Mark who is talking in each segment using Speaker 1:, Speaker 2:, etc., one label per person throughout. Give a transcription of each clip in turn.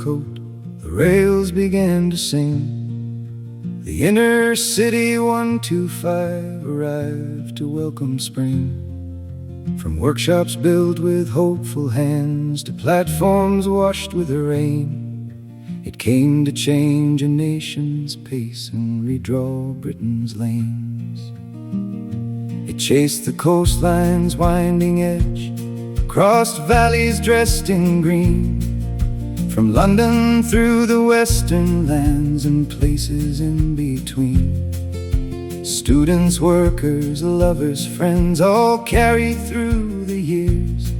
Speaker 1: coat, the rails began to sing. The InterCity One-Two-Five arrived to welcome spring. From workshops built with hopeful hands to platforms washed with the rain, it came to change a nation's pace and redraw Britain's lanes. It chased the coastline's winding edge, crossed valleys dressed in green, from London through the western lands and places in between. Students, workers, lovers, friends, all carried through the years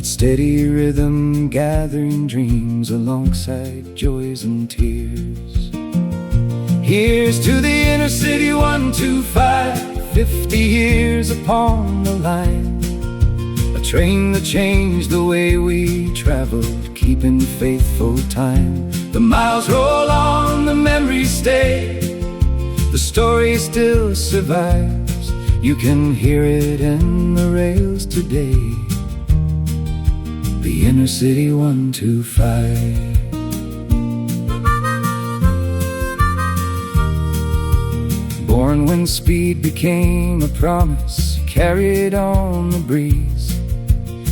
Speaker 1: its steady rhythm, gathering dreams alongside joys and tears. Here's to the InterCity One-Two-Five, 50 years upon the line. A train that changed the way we traveled, keeping faithful time. The miles roll on, the memories stay, the story still survives. You can hear it in the rails today. The InterCity One-Two-Five. Born when speed became a promise, carried on the breeze.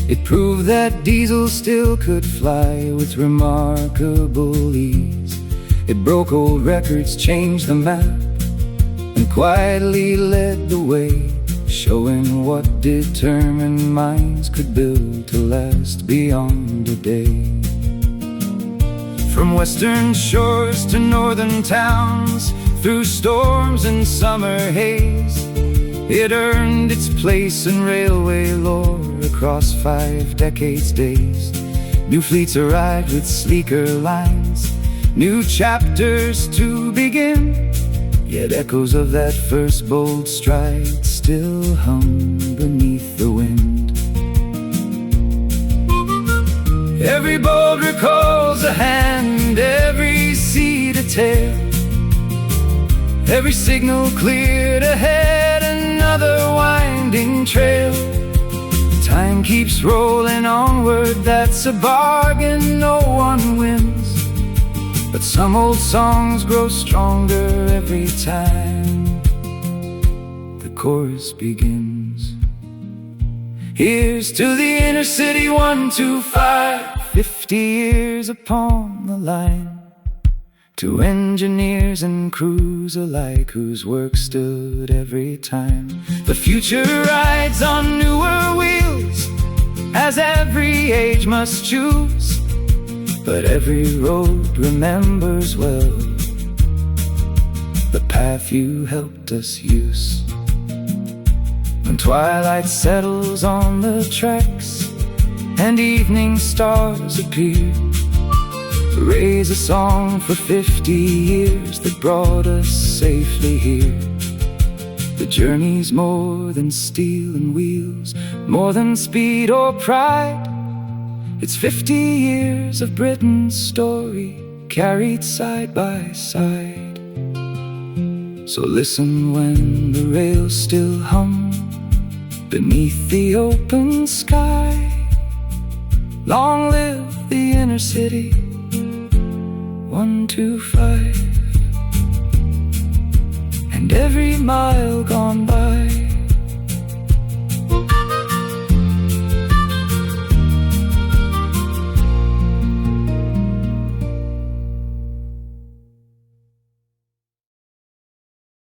Speaker 1: It proved that diesel still could fly with remarkable ease. It broke old records, changed the map, and quietly led the way, showing what determined minds could build to last beyond a day. From western shores to northern towns, through storms and summer haze, it earned its place in railway lore across 5 decades' days. New fleets arrived with sleeker lines, new chapters to begin, yet echoes of that first bold stride still hum beneath the wind. Every bolt recalls a hand, every seed a tale, every signal cleared ahead, another winding trail. Time keeps rolling onward, that's a bargain no one wins. But some old songs grow stronger every time the chorus begins. Here's to the InterCity One-Two-Five, 50 years upon the line. To engineers and crews alike, whose work stood every time. The future rides on newer wheels, as every age must choose. But every road remembers well the path you helped us use. When twilight settles on the tracks and evening stars appear, raise a song for 50 years that brought us safely here. The journey's more than steel and wheels, more than speed or pride. It's 50 years of Britain's story, carried side by side. So listen when the rails still hum beneath the open sky. Long live the InterCity One-Two-Five, and every mile gone by.